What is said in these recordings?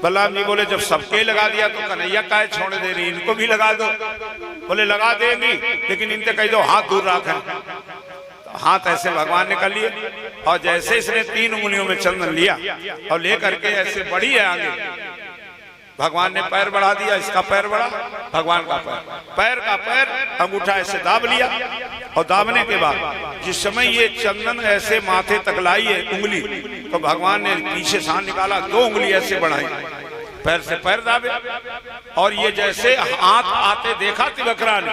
बलराम जी बोले जब सबके लगा दिया तो कन्हैया काहे छोड़ दे रही, इनको भी लगा दो। बोले लगा देंगी लेकिन इनसे कह दो हाथ दूर रखें। तो हाथ ऐसे भगवान ने कर लिए और जैसे इसने 3 उंगलियों में चंदन लिया और लेकर के ऐसे बढ़ी है आगे, भगवान ने पैर बढ़ा दिया, इसका पैर बढ़ा, भगवान का पैर का पैर अंगूठा ऐसे दाब लिया और दाबने के बाद जिस समय ये चंदन ऐसे माथे तक लाई है उंगली, तो भगवान ने पीछे से हाथ निकाला, 2 उंगली ऐसे बढ़ाई, पैर से पैर दाबे और ये जैसे हाथ आते देखा तिलकरा ने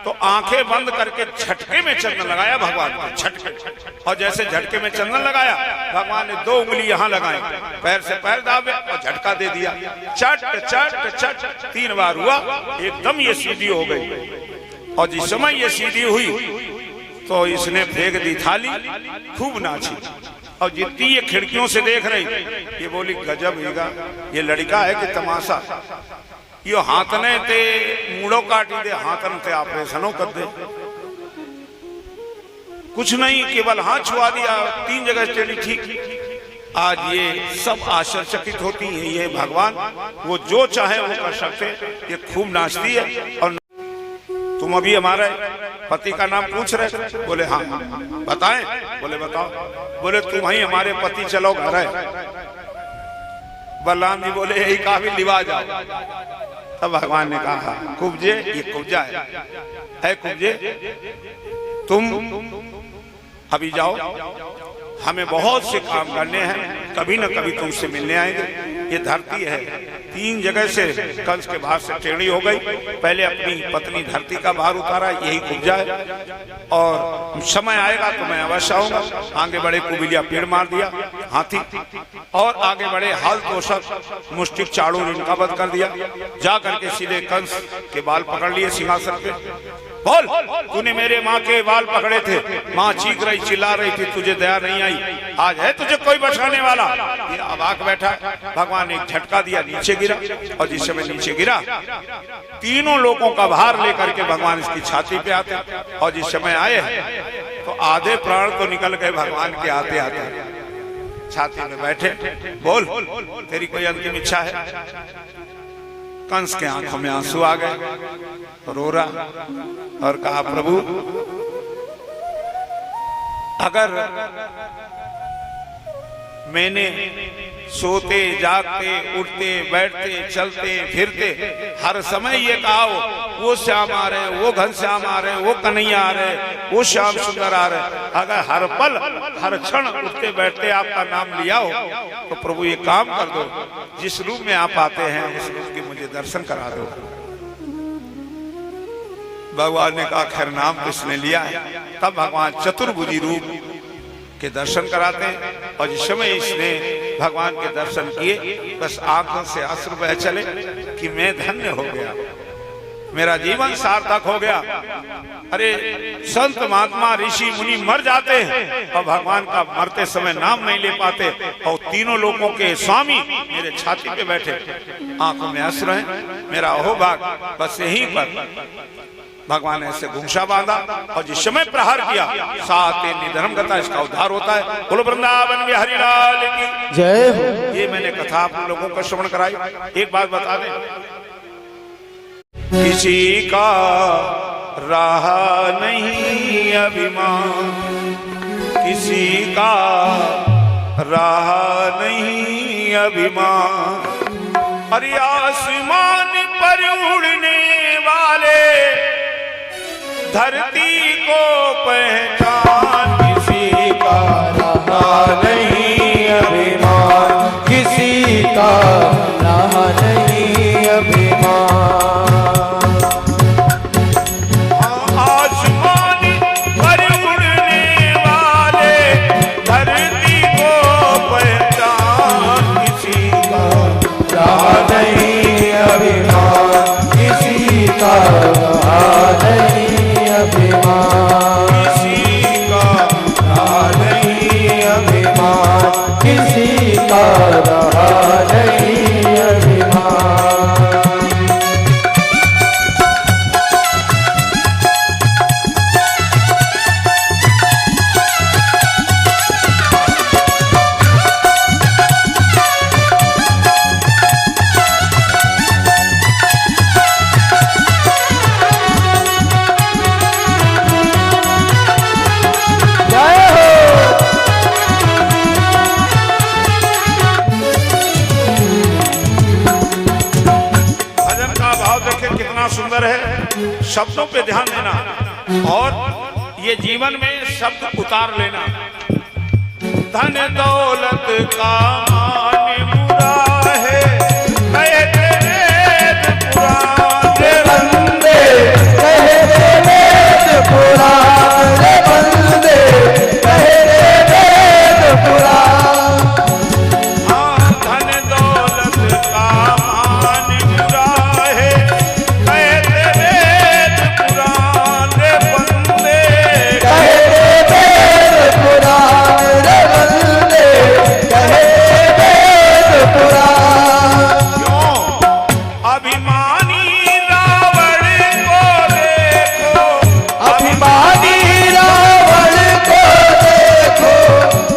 तो आंखें बंद करके झटके में चंदन लगाया भगवान को, झटके। और जैसे झटके में चंदन लगाया भगवान ने 2 उंगली यहाँ लगाई, पैर से पैर दाबे और झटका दे दिया, चट चट चट 3 बार हुआ, एकदम ये सीधी हो गई। और जिस समय ये सीधी हुई तो इसने फेंक दी थाली, खूब नाची। और जितनी ये खिड़कियों से देख रही ये बोली गजब हीगा, ये लड़का है कि तमाशा, यो हाथने ते मूड़ो काटी दे, हाथन ते ऑपरेशनों कर दे, कुछ नहीं केवल हाथ छुआ दिया, 3 जगह चली ठीक। आज ये सब आश्चर्यचकित होती है, ये भगवान वो जो चाहे वो कर सकते, ये खूब नाचती है। और तुम अभी हमारे पति का नाम पूछ रहे? बोले हाँ। बताएं? बोले बताओ। बोले तुम ही हमारे पति, चलो घर है। बलराम जी बोले यही काफी लिवा जाओ। तब भगवान ने कहा कुब्जे, ये कुब्जा है कुब्जे, तुम अभी जाओ, हमें बहुत से काम करने हैं, कभी न कभी तुमसे मिलने आएंगे। ये धरती है, 3 जगह से कंस के बाहर से टेढ़ी हो गई, पहले अपनी पत्नी धरती का बाहर उतारा, यही कुब्जा है। और समय आएगा तो मैं अवश्य आऊंगा। आगे बढ़े कुबिलिया पेड़ मार दिया हाथी, और आगे बढ़े हाल तोषक मुष्टिक चाड़ू इनका वध कर दिया। जा करके सीधे कंस के बाल पकड़ लिए सिंहासन पे। बोल, तूने मेरे माँ के बाल पकड़े थे, माँ चीख रही चिल्ला रही थी, तुझे दया नहीं आई, आज है तुझे कोई बचाने वाला? ये अबाक बैठा। भगवान ने एक झटका दिया, नीचे गिरा। और जिस समय नीचे गिरा 3 लोगों का भार लेकर के भगवान इसकी छाती पे आते, और जिस समय आए तो आधे प्राण तो निकल गए भगवान के आते आते। छाती में बैठे, बोल तेरी कोई अंतिम इच्छा है? कंस के आंखों में आंसू आ गए, रो रहा और कहा प्रभु अगर मैंने सोते जागते उठते बैठते चलते फिरते हर समय ये कहा वो श्याम आ रहे, वो घनश्याम आ रहे, वो कन्हैया आ रहे, वो श्याम सुंदर आ रहे, अगर हर पल हर क्षण उठते बैठते आपका नाम लिया हो तो प्रभु ये काम कर दो, जिस रूप में आप आते हैं उस रूप के मुझे दर्शन करा दो। भगवान ने कहा खैर नाम किसने लिया है? तब भगवान चतुर्भुजी रूप के दर्शन कराते हैं। और जिस समय इसने भगवान के दर्शन किए बस आंखों से अश्रु बह चले कि मैं धन्य हो गया, मेरा जीवन सार्थक हो गया। अरे संत महात्मा ऋषि मुनि मर जाते हैं और भगवान का मरते समय नाम नहीं ले पाते, और 3 लोगों के स्वामी मेरे छाती पे बैठे, आंखों में अश्रु हैं, मेरा अहोभाग। बस यहीं पर भगवान ने ऐसे घुंघशा बांधा और जिस समय प्रहार किया साते निधर्म गता, इसका उद्धार होता है। बोलो वृंदावन बिहारी लाल की जय हो। ये मैंने कथा आप लोगों को श्रवण कराई। एक बात बता दें, किसी का रहा नहीं अभिमान, किसी का रहा नहीं अभिमान, अरे आसमान पर उड़ने वाले धरती को पहचान, किसी का रहा नहीं अभिमान, किसी का रहा नहीं अभिमान। आसमान पर उड़ने वाले धरती को पहचान, किसी का रहा नहीं अभिमान, किसी का रहा नहीं अभिमान, किसी का रहा नहीं अभिमान, किसी का रहा नहीं कितना सुंदर है। शब्दों पे ध्यान देना और ये जीवन में शब्द उतार लेना। धन दौलत का मान बुरा है, कहते वेद पुराण बंदे, कहते वेद पुराण बंदे, कहते वेद पुराण। हाँ, धन दौलत का मान बुरा है, कहते वेद पुराण बंदे, कहते वेद पुराण बंदे, कहते वेद पुराण। क्यों? अभिमानी रावण को देखो, अभिमानी रावण को देखो,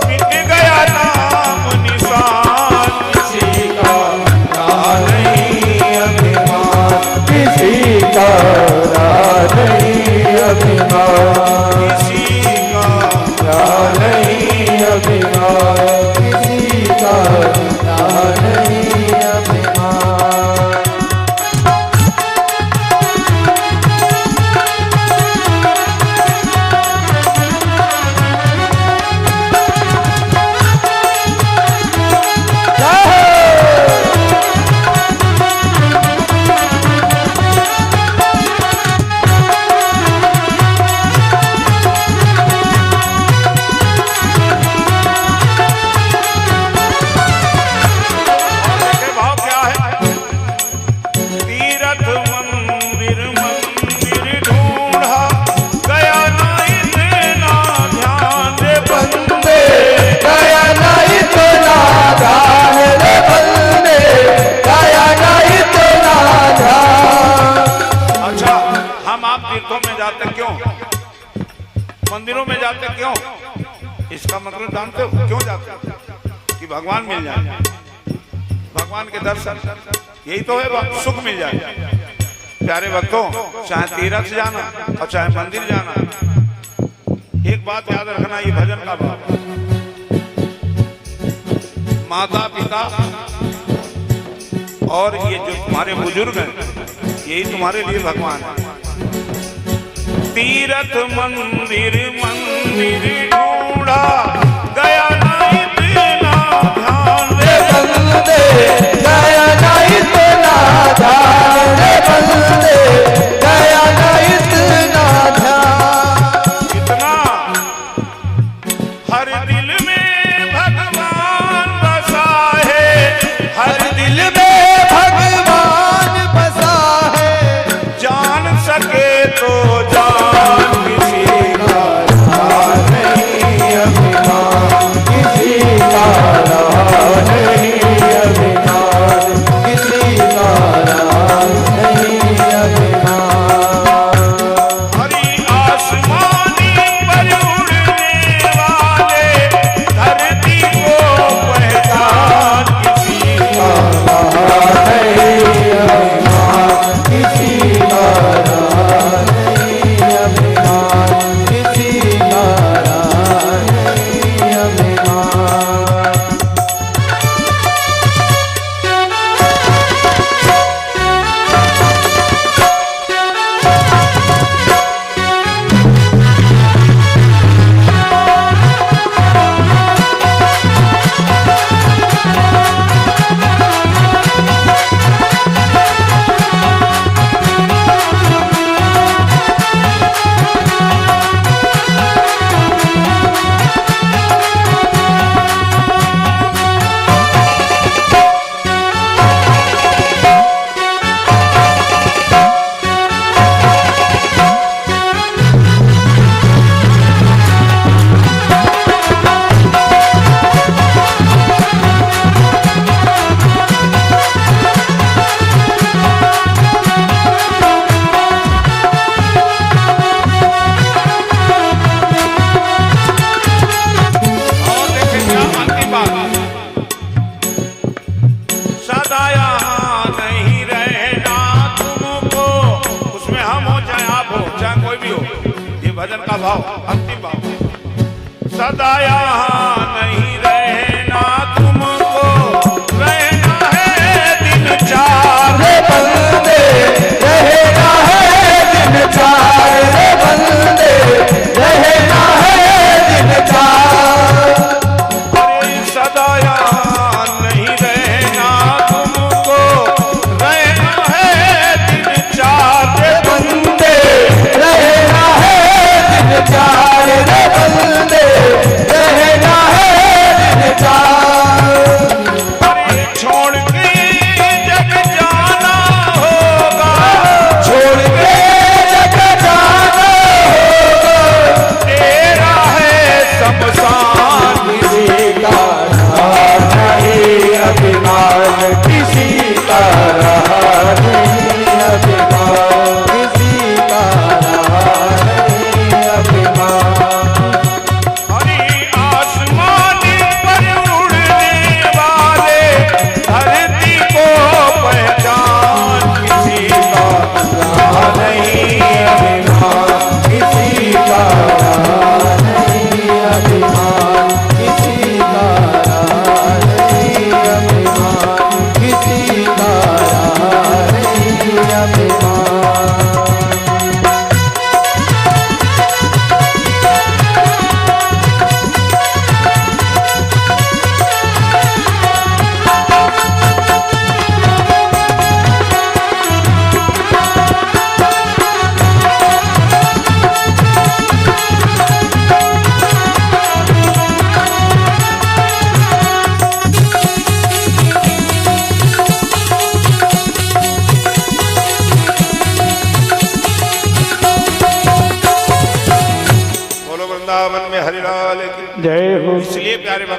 मिट गया नाम निशान किसी का रहा नहीं अभिमान, किसी का रहा नहीं अभिमान, किसी का। रहा नहीं अभिमान, किसी का रहा नहीं अभिमान। देखे भाव क्या है? तीरथ मंदिर मंदिर ढूंढा, गया ना इतना ध्यान रे बंदे, गया ना इतना ध्यान रे बंदे, गया ना इतना ध्यान। अच्छा, हम आप तीर्थों में जाते क्यों? मंदिरों में जाते क्यों? इसका मतलब जानते हो क्यों जाते? कि भगवान मिल जाए, भगवान के दर्शन, यही तो है, सुख मिल जाए। प्यारे भक्तों, चाहे तीर्थ जाना और चाहे मंदिर जाना, एक बात याद रखना, ये भजन का भाव। माता पिता और ये जो तुम्हारे बुजुर्ग हैं, यही तुम्हारे लिए भगवान है। तीर्थ मंदिर मंदिर ढूंढा, गया ना इतना ध्यान रे बंदे, गया ना इतना ध्यान रे बंदे, गया ना इतना ध्यान। इतना। हर दिल में भगवान बसा है, हर दिल में भगवान बसा है, जान सके तो जान किसी किसी का रहा नहीं अभिमान, किसी का रहा नहीं अभिमान, किसी का रहा नहीं अभिमान। हरी आसमानी पर उड़ने वाले, धरती को पहचान किसी का। रहा नहीं अभिमान, किसी का रहा नहीं अभिमान, किसी का रहा नहीं अभिमान। भजन का भाव, अंतिम भाव। सदा यहाँ नहीं रहना तुमको, रहना है दिन चार बंदे रहना रहा नहीं अभिमान, किसी का रहा नहीं अभिमान। हरि आसमान पर उड़ने वाले धरती को पहचान, किसी का रहा नहीं अभिमान, किसी का रहा नहीं अभिमान, किसी का रहा नहीं अभिमान, किसी का रहा नहीं अभिमान। बोलो वृंदावन में हरिलाल की जय हो। इसलिए प्यारे भक्त